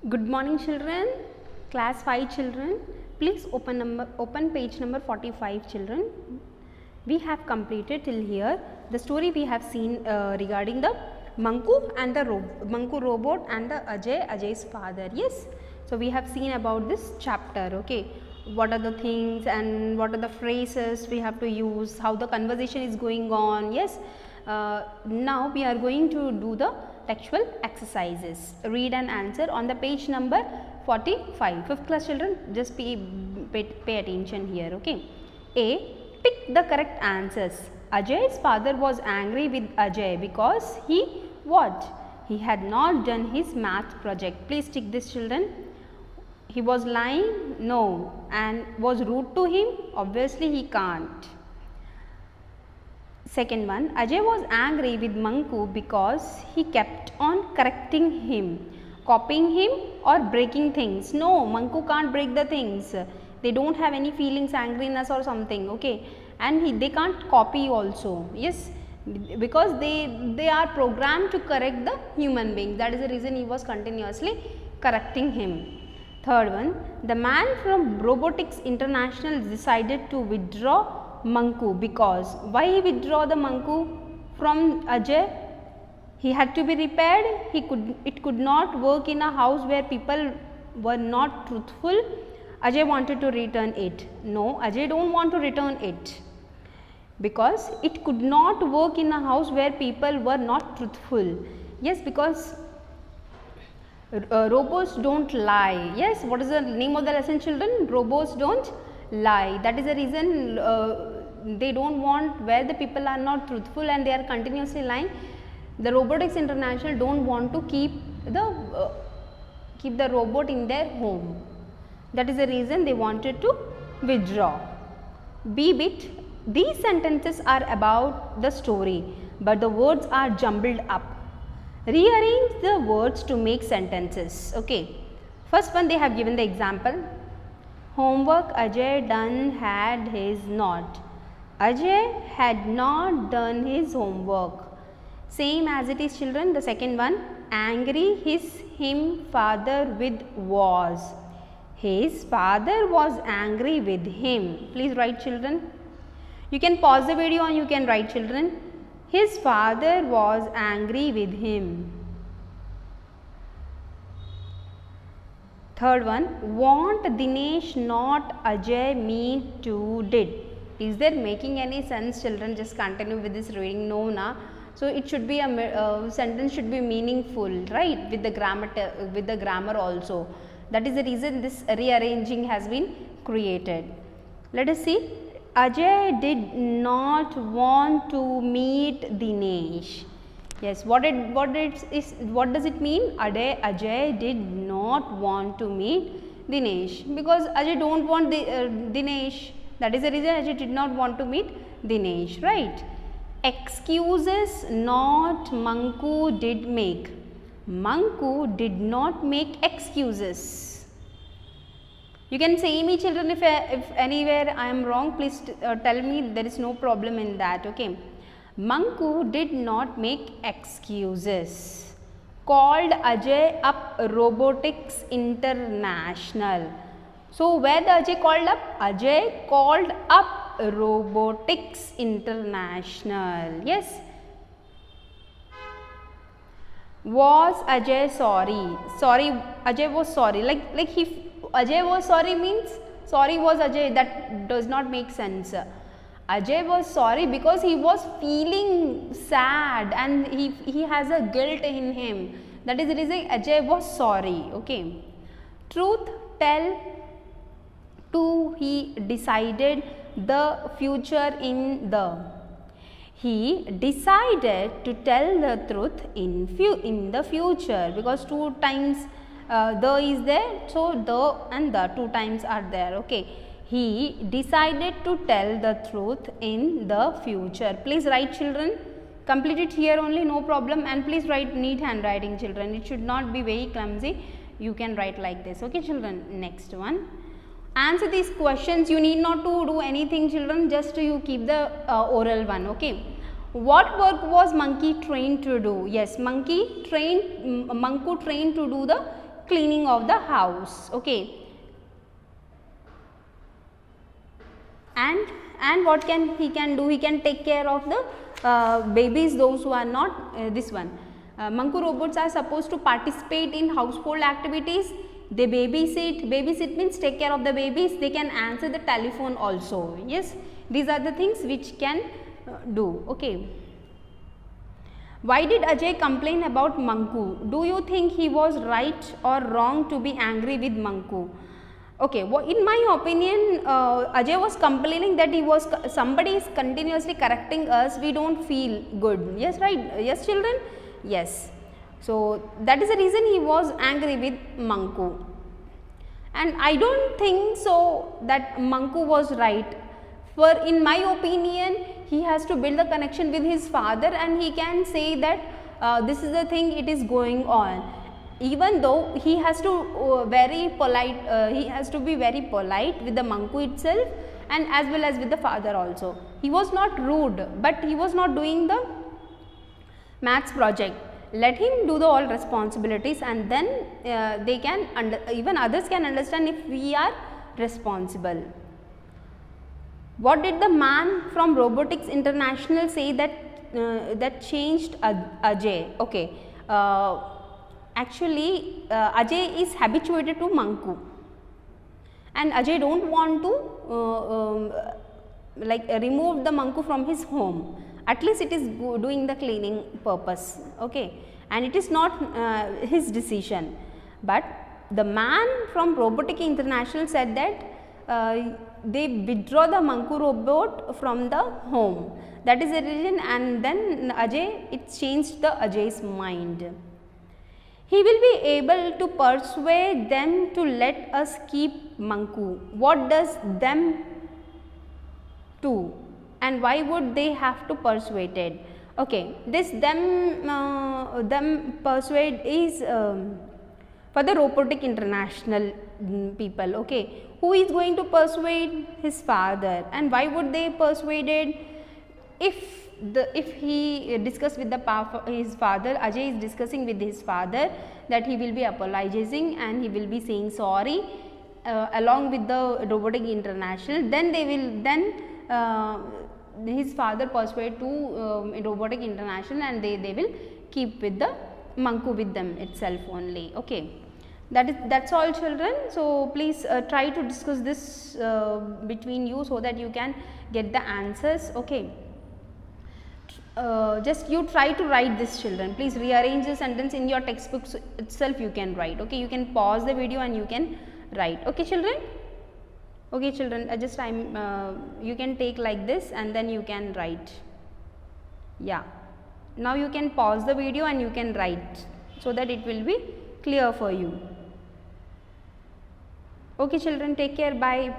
Good morning children, class 5 children, please open page number 45 children. We have completed till here the story we have seen regarding the Manku and the Manku robot and the Ajay's father. Yes, so we have seen about this chapter. Okay, what are the things and what are the phrases we have to use, how the conversation is going on. Yes, now we are going to do the textual exercises. Read and answer on the page number 45. 5th class children, just pay attention here. Okay. A. Pick the correct answers. Ajay's father was angry with Ajay because he what? He had not done his math project. Please tick this children. He was lying? No. And was rude to him? Obviously he can't. Second one, Ajay was angry with Manku because he kept on correcting him, copying him or breaking things. No, Manku can't break the things. They don't have any feelings, angriness or something. Okay, and they can't copy also. Yes, because they are programmed to correct the human being. That is the reason he was continuously correcting him. Third one, the man from Robotics International decided to withdraw Manku because why he withdraw the Manku from Ajay? He had to be repaired. It could not work in a house where people were not truthful. Ajay wanted to return it. No, Ajay don't want to return it because it could not work in a house where people were not truthful. Yes, because robots don't lie. Yes, what is the name of the lesson children? Robots don't lie. That is the reason they don't want where the people are not truthful and they are continuously lying. The Robotics International don't want to keep the robot in their home. That is the reason they wanted to withdraw. B bit, these sentences are about the story but the words are jumbled up. Rearrange the words to make sentences. Okay, first one they have given the example. Homework Ajay done had his not. Ajay had not done his homework. Same as it is children. The second one, angry him father with was. His father was angry with him. Please write children. You can pause the video and you can write children. His father was angry with him. Third one, want Dinesh not Ajay me too did. Is there making any sense children? Just continue with this reading. No, na. So it should be a sentence should be meaningful, right? With the grammar also. That is the reason this rearranging has been created. Let us see. Ajay did not want to meet Dinesh. Yes, what does it mean? Ajay did not want to meet Dinesh because Ajay don't want Dinesh. That is the reason Ajay did not want to meet Dinesh, right? Excuses not Manku did make. Manku did not make excuses. You can say me children if anywhere I am wrong, please tell me, there is no problem in that. Okay. Manku did not make excuses. Called Ajay up Robotics International. So where the Ajay called up? Ajay called up Robotics International. Yes. Was Ajay sorry? Sorry, Ajay was sorry. Like Ajay was sorry means sorry was Ajay. That does not make sense. Ajay was sorry because he was feeling sad and he has a guilt in him. That is the reason Ajay was sorry. Okay. Truth tell to he decided the future in the. He decided to tell the truth in the future because 2 times the is there. So the and the 2 times are there. Okay. He decided to tell the truth in the future. Please write children. Complete it here only, no problem, and please write neat handwriting children. It should not be very clumsy. You can write like this. Okay children. Next one. Answer these questions. You need not to do anything children, just you keep the oral one. Okay. What work was Manku trained to do? Yes, Manku trained to do the cleaning of the house. Okay. And what can he do? He can take care of the babies, those who are not this one. Manku robots are supposed to participate in household activities. They babysit. Babysit means take care of the babies. They can answer the telephone also. Yes, these are the things which can do. Okay. Why did Ajay complain about Manku? Do you think he was right or wrong to be angry with Manku? Okay, well, in my opinion, Ajay was complaining that somebody is continuously correcting us. We don't feel good. Yes, right? Yes, children. Yes. So that is the reason he was angry with Manku. And I don't think so that Manku was right. For in my opinion, he has to build a connection with his father, and he can say that this is the thing, it is going on. Even though he has to he has to be very polite with the Manku itself, and as well as with the father also. He was not rude, but he was not doing the maths project. Let him do the all responsibilities, and then they can even others can understand if we are responsible. What did the man from Robotics International say that changed Ajay? Okay. Actually, Ajay is habituated to Manku, and Ajay don't want to remove the Manku from his home. At least it is doing the cleaning purpose. Okay, and it is not his decision. But the man from Robotic International said that they withdraw the Manku robot from the home. That is the reason, and then it changed the Ajay's mind. He will be able to persuade them to let us keep Manku. What does them do, and why would they have to persuade it? Okay, this them persuade is for the Robotic International people. Okay, who is going to persuade? His father. And why would they persuade it? If he discuss with his father, Ajay is discussing with his father that he will be apologizing and he will be saying sorry along with the Robotic International, then his father persuade to Robotic International, and they will keep with the Manku with them itself only. Okay, that's all, children. So please try to discuss this between you so that you can get the answers. Okay. Just you try to write this, children. Please rearrange the sentence in your textbook itself. You can write. Okay, you can pause the video and you can write. Okay, children. Okay, children. Just you can take like this and then you can write. Yeah. Now you can pause the video and you can write so that it will be clear for you. Okay, children. Take care. Bye.